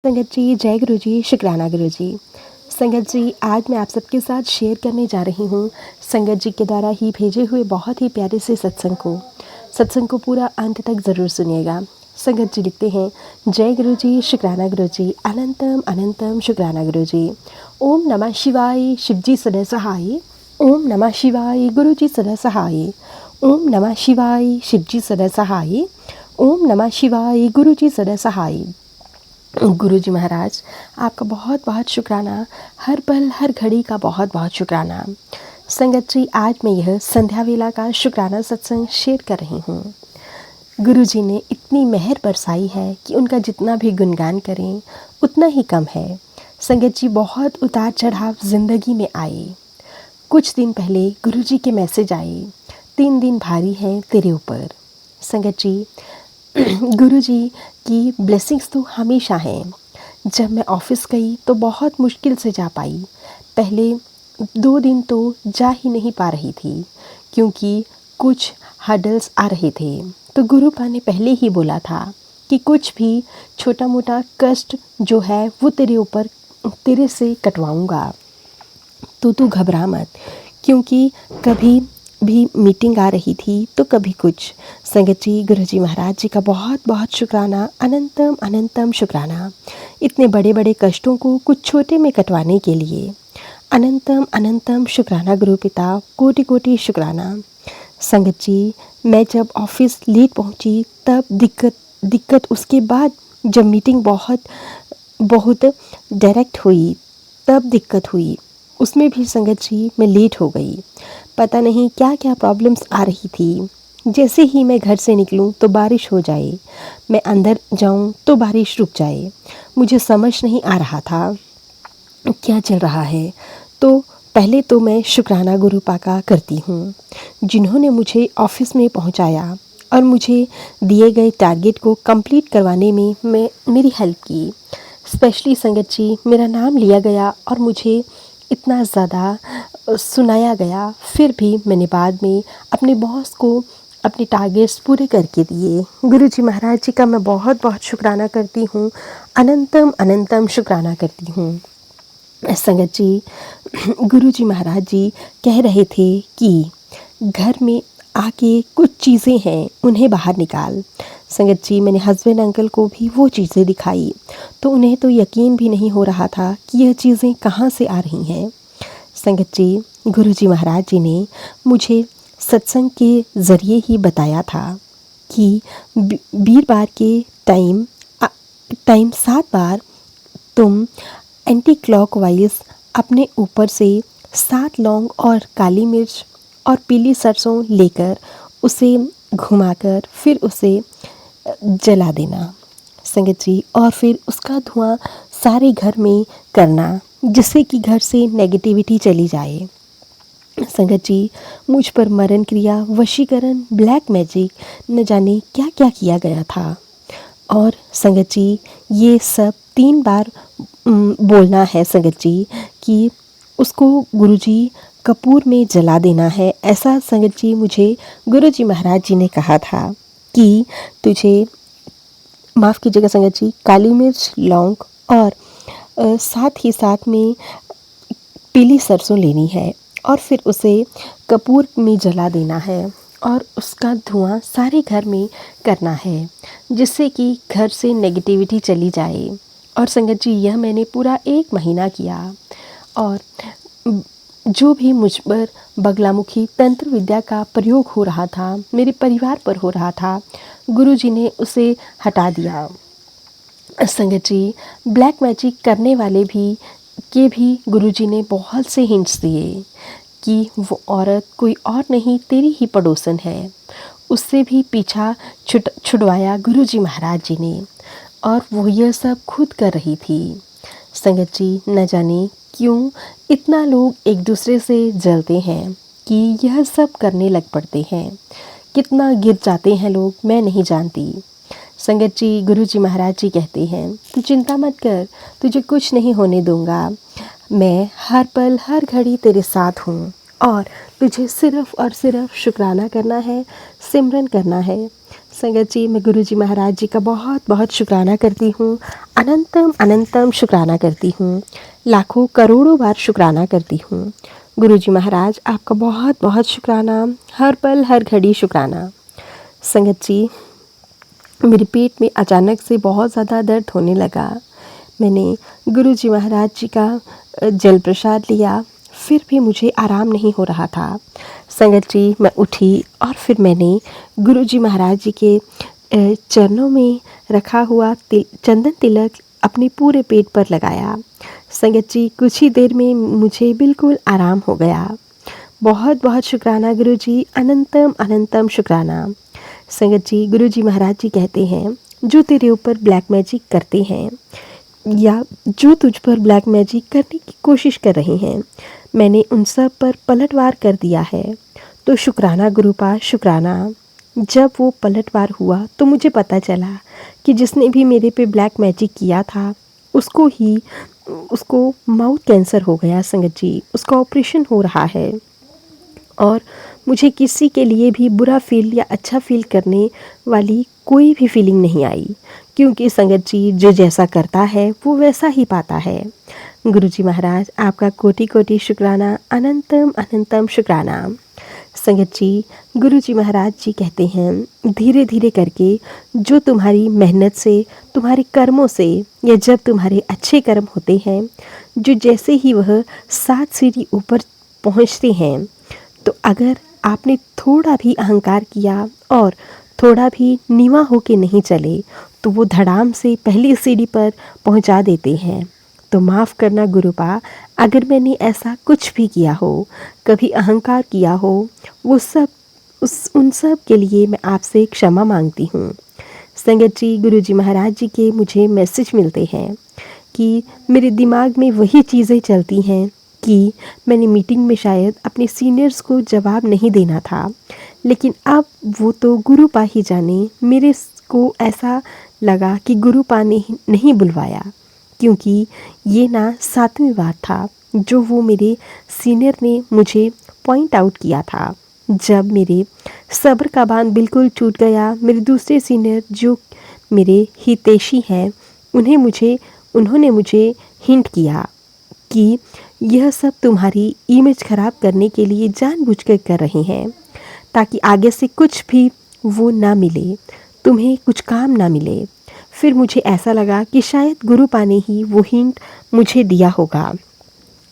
संगत जी, जय गुरु जी, शुक्राना गुरु जी। संगत जी, आज मैं आप सबके साथ शेयर करने जा रही हूँ संगत जी के द्वारा ही भेजे हुए बहुत ही प्यारे से सत्संग को पूरा अंत तक ज़रूर सुनिएगा। संगत जी लिखते हैं, जय गुरु जी, शुक्राना गुरु जी, अनंतम अनंतम शुक्राना गुरु जी। ओम नमः शिवाय, शिव जी सदा सहाय। ओम नमः शिवाय, गुरु जी सदा सहाय। ओम नमः शिवाय, शिव जी सदा सहाय। ओम नमः शिवाय, गुरु जी सदा सहाय। गुरु जी महाराज, आपका बहुत बहुत शुक्राना, हर पल हर घड़ी का बहुत बहुत शुक्राना। संगत जी, आज मैं यह संध्या वेला का शुक्राना सत्संग शेयर कर रही हूँ। गुरु जी ने इतनी मेहर बरसाई है कि उनका जितना भी गुणगान करें उतना ही कम है। संगत जी, बहुत उतार चढ़ाव ज़िंदगी में आए। कुछ दिन पहले गुरु जी के मैसेज आए, 3 दिन भारी हैं तेरे ऊपर। संगत जी, गुरु जी की ब्लेसिंग्स तो हमेशा हैं। जब मैं ऑफ़िस गई तो बहुत मुश्किल से जा पाई। पहले 2 दिन तो जा ही नहीं पा रही थी क्योंकि कुछ हर्डल्स आ रहे थे। तो गुरु पा ने पहले ही बोला था कि कुछ भी छोटा मोटा कष्ट जो है वो तेरे से कटवाऊँगा, तो तू घबरा मत। क्योंकि कभी भी मीटिंग आ रही थी तो कभी कुछ। संगत जी, गुरु जी महाराज जी का बहुत बहुत शुक्राना, अनंतम अनंतम शुक्राना, इतने बड़े बड़े कष्टों को कुछ छोटे में कटवाने के लिए। अनंतम अनंतम शुक्राना गुरु पिता, कोटि कोटि शुक्राना। संगत जी, मैं जब ऑफिस लेट पहुंची तब दिक्कत उसके बाद जब मीटिंग बहुत डायरेक्ट हुई तब दिक्कत हुई। उसमें भी संगत जी मैं लेट हो गई। पता नहीं क्या क्या प्रॉब्लम्स आ रही थी। जैसे ही मैं घर से निकलूं तो बारिश हो जाए, मैं अंदर जाऊं तो बारिश रुक जाए। मुझे समझ नहीं आ रहा था क्या चल रहा है। तो पहले तो मैं शुक्राना गुरु पाका करती हूँ जिन्होंने मुझे ऑफिस में पहुँचाया और मुझे दिए गए टारगेट को कंप्लीट करवाने में मेरी हेल्प की। स्पेशली संगत जी, मेरा नाम लिया गया और मुझे इतना ज़्यादा सुनाया गया, फिर भी मैंने बाद में अपने बॉस को अपने टारगेट्स पूरे करके दिए। गुरु जी महाराज जी का मैं बहुत बहुत शुक्राना करती हूँ, अनंतम अनंतम शुक्राना करती हूँ। संगत जी, गुरु जी महाराज जी कह रहे थे कि घर में आके कुछ चीज़ें हैं उन्हें बाहर निकाल। संगत जी, मैंने हस्बैंड अंकल को भी वो चीज़ें दिखाई तो उन्हें तो यकीन भी नहीं हो रहा था कि यह चीज़ें कहाँ से आ रही हैं। संगत जी, गुरु जी महाराज जी ने मुझे सत्संग के ज़रिए ही बताया था कि वीरवार के टाइम 7 बार तुम एंटी क्लॉकवाइज अपने ऊपर से 7 लौंग और काली मिर्च और पीली सरसों लेकर उसे घुमाकर फिर उसे जला देना। संगत जी, और फिर उसका धुआं सारे घर में करना जिससे कि घर से नेगेटिविटी चली जाए। संगत जी, मुझ पर मरण क्रिया, वशीकरण, ब्लैक मैजिक, न जाने क्या क्या किया गया था। और संगत जी, ये सब 3 बार बोलना है संगत जी कि उसको गुरुजी कपूर में जला देना है। ऐसा संगत जी मुझे गुरु जी महाराज जी ने कहा था कि तुझे, माफ़ कीजिएगा संगत जी, काली मिर्च, लौंग और साथ ही साथ में पीली सरसों लेनी है और फिर उसे कपूर में जला देना है और उसका धुआं सारे घर में करना है जिससे कि घर से नेगेटिविटी चली जाए। और संगत जी, यह मैंने पूरा 1 महीना किया और जो भी मुझ पर बगलामुखी तंत्र विद्या का प्रयोग हो रहा था, मेरे परिवार पर हो रहा था, गुरुजी ने उसे हटा दिया। संगत जी, ब्लैक मैजिक करने वाले भी गुरुजी ने बहुत से हिंट्स दिए कि वो औरत कोई और नहीं, तेरी ही पड़ोसन है। उससे भी पीछा छुड़वाया गुरुजी महाराज जी ने और वो यह सब खुद कर रही थी। संगत जी, न जाने क्यों इतना लोग एक दूसरे से जलते हैं कि यह सब करने लग पड़ते हैं। कितना गिर जाते हैं लोग, मैं नहीं जानती। संगत जी, गुरु जी महाराज जी कहते हैं, तू चिंता मत कर, तुझे कुछ नहीं होने दूंगा। मैं हर पल हर घड़ी तेरे साथ हूँ और तुझे सिर्फ़ और सिर्फ शुक्राना करना है, सिमरन करना है। संगत जी, मैं गुरुजी महाराज जी का बहुत बहुत शुक्राना करती हूँ। अनंतम अनंतम शुक्राना करती हूँ। लाखों करोड़ों बार शुक्राना करती हूँ। गुरुजी महाराज आपका बहुत बहुत शुक्राना, हर पल हर घड़ी शुक्राना। संगत जी, मेरे पेट में अचानक से बहुत ज़्यादा दर्द होने लगा। मैंने गुरुजी महाराज जी का जल प्रसाद लिया, फिर भी मुझे आराम नहीं हो रहा था। संगत जी, मैं उठी और फिर मैंने गुरुजी महाराज जी के चरणों में रखा हुआ चंदन तिलक अपने पूरे पेट पर लगाया। संगत जी, कुछ ही देर में मुझे बिल्कुल आराम हो गया। बहुत बहुत शुक्राना गुरुजी, अनंतम अनंतम शुक्राना। संगत जी, गुरुजी महाराज जी कहते हैं, जो तेरे ऊपर ब्लैक मैजिक करते हैं या जो तुझ पर ब्लैक मैजिक करने की कोशिश कर रहे हैं, मैंने उन सब पर पलटवार कर दिया है। तो शुक्राना गुरुपा, शुक्राना। जब वो पलटवार हुआ तो मुझे पता चला कि जिसने भी मेरे पे ब्लैक मैजिक किया था उसको माउथ कैंसर हो गया। संगत जी, उसका ऑपरेशन हो रहा है और मुझे किसी के लिए भी बुरा फील या अच्छा फील करने वाली कोई भी फीलिंग नहीं आई, क्योंकि संगत जी, जो जैसा करता है वो वैसा ही पाता है। गुरुजी महाराज आपका कोटि कोटि शुक्राना, अनंतम अनंतम शुक्राना। संगत जी, गुरुजी महाराज जी कहते हैं, धीरे धीरे करके जो तुम्हारी मेहनत से, तुम्हारे कर्मों से, या जब तुम्हारे अच्छे कर्म होते हैं, जो जैसे ही वह 7 सीढ़ी ऊपर पहुंचते हैं, तो अगर आपने थोड़ा भी अहंकार किया और थोड़ा भी नीवा होके नहीं चले, तो वो धड़ाम से पहली सीढ़ी पर पहुंचा देते हैं। तो माफ़ करना गुरुपा, अगर मैंने ऐसा कुछ भी किया हो, कभी अहंकार किया हो, वो सब उन सब के लिए मैं आपसे क्षमा मांगती हूँ। संगत जी, गुरुजी महाराज जी के मुझे मैसेज मिलते हैं कि मेरे दिमाग में वही चीज़ें चलती हैं कि मैंने मीटिंग में शायद अपने सीनियर्स को जवाब नहीं देना था, लेकिन अब वो तो गुरुपा ही जाने, मेरे को ऐसा लगा कि गुरुपा ने नहीं बुलवाया, क्योंकि ये ना 7वीं बार था जो वो मेरे सीनियर ने मुझे पॉइंट आउट किया था। जब मेरे सब्र का बांध बिल्कुल टूट गया, मेरे दूसरे सीनियर जो मेरे हितैषी हैं, उन्होंने मुझे हिंट किया कि यह सब तुम्हारी इमेज ख़राब करने के लिए जानबूझकर कर रहे हैं, ताकि आगे से कुछ भी वो ना मिले, तुम्हें कुछ काम ना मिले। फिर मुझे ऐसा लगा कि शायद गुरुपा ने ही वो हिंट मुझे दिया होगा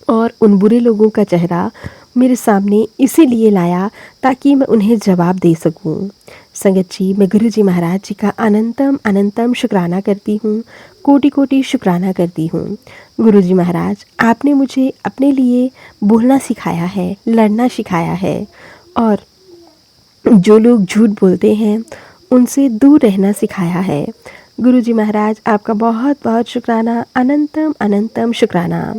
और उन बुरे लोगों का चेहरा मेरे सामने इसीलिए लाया ताकि मैं उन्हें जवाब दे सकूं। संगत जी, मैं गुरुजी महाराज जी का अनंतम अनंतम शुक्राना करती हूँ, कोटि कोटि शुक्राना करती हूँ। गुरुजी महाराज, आपने मुझे अपने लिए बोलना सिखाया है, लड़ना सिखाया है, और जो लोग झूठ बोलते हैं उनसे दूर रहना सिखाया है। गुरुजी महाराज आपका बहुत बहुत शुक्राना, अनंतम अनंतम शुक्राना।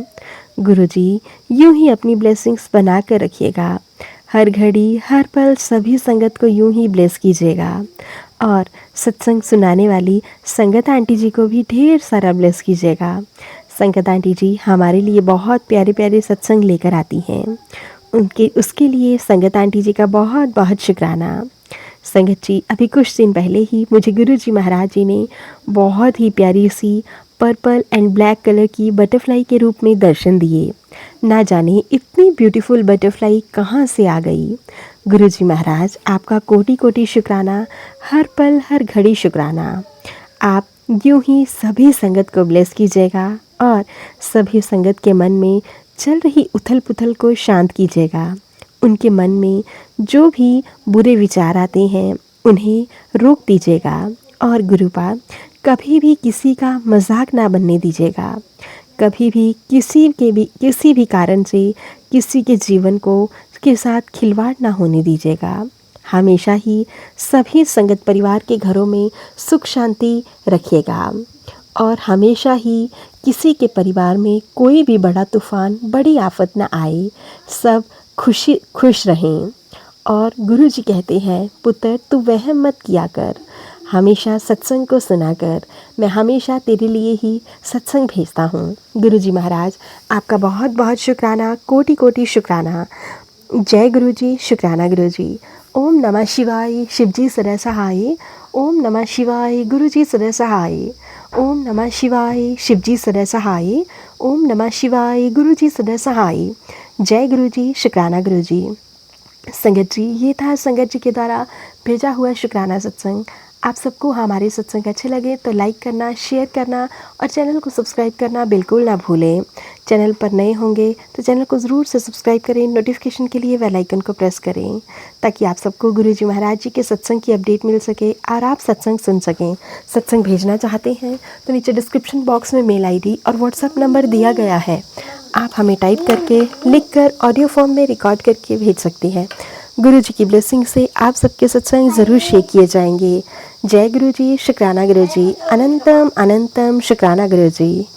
गुरुजी, यूं ही अपनी ब्लेसिंग्स बना कर रखिएगा, हर घड़ी हर पल सभी संगत को यूं ही ब्लेस कीजिएगा, और सत्संग सुनाने वाली संगत आंटी जी को भी ढेर सारा ब्लेस कीजिएगा। संगत आंटी जी हमारे लिए बहुत प्यारे प्यारे सत्संग लेकर आती हैं, उसके लिए संगत आंटी जी का बहुत बहुत शुक्राना। संगत जी, अभी कुछ दिन पहले ही मुझे गुरुजी महाराज जी ने बहुत ही प्यारी सी पर्पल एंड ब्लैक कलर की बटरफ्लाई के रूप में दर्शन दिए। ना जाने इतनी ब्यूटीफुल बटरफ्लाई कहाँ से आ गई। गुरुजी महाराज आपका कोटि कोटि शुक्राना, हर पल हर घड़ी शुक्राना। आप यूं ही सभी संगत को ब्लेस कीजिएगा और सभी संगत के मन में चल रही उथल पुथल को शांत कीजिएगा। उनके मन में जो भी बुरे विचार आते हैं उन्हें रोक दीजिएगा, और गुरुपा कभी भी किसी का मजाक ना बनने दीजिएगा। कभी भी किसी भी कारण से किसी के जीवन के साथ खिलवाड़ ना होने दीजिएगा। हमेशा ही सभी संगत परिवार के घरों में सुख शांति रखिएगा, और हमेशा ही किसी के परिवार में कोई भी बड़ा तूफान, बड़ी आफत ना आए, सब खुश रहें। और गुरुजी कहते हैं, पुत्र तू वहम मत किया कर, हमेशा सत्संग को सुना कर, मैं हमेशा तेरे लिए ही सत्संग भेजता हूँ। गुरुजी महाराज आपका बहुत बहुत शुक्राना, कोटि कोटि शुक्राना। जय गुरुजी, शुक्राना गुरुजी। ओम नमः शिवाय, शिवजी सदा सहाय। ओम नमः शिवाय गुरु जी सदा सहाय। ओम नमः शिवाय शिव जी सदा सहाय। ओम नमः शिवाय गुरु जी सदा सहाय। जय गुरु जी, शुक्राना गुरु जी। संगत जी, ये था संगत जी के द्वारा भेजा हुआ शुक्राना सत्संग। आप सबको हमारे सत्संग अच्छे लगे तो लाइक करना, शेयर करना और चैनल को सब्सक्राइब करना बिल्कुल ना भूलें। चैनल पर नए होंगे तो चैनल को ज़रूर से सब्सक्राइब करें, नोटिफिकेशन के लिए बेल आइकन को प्रेस करें ताकि आप सबको गुरु जी महाराज जी के सत्संग की अपडेट मिल सके और आप सत्संग सुन सकें। सत्संग भेजना चाहते हैं तो नीचे डिस्क्रिप्शन बॉक्स में मेल आईडी और व्हाट्सएप नंबर दिया गया है। आप हमें टाइप करके, लिख कर, ऑडियो फॉर्म में रिकॉर्ड करके भेज सकते हैं। गुरु जी की ब्लेसिंग से आप सबके सत्संग ज़रूर शेयर किए जाएंगे। जय गुरु जी, शुक्राना गुरु जी, अनंतम अनंतम शुक्राना गुरु जी।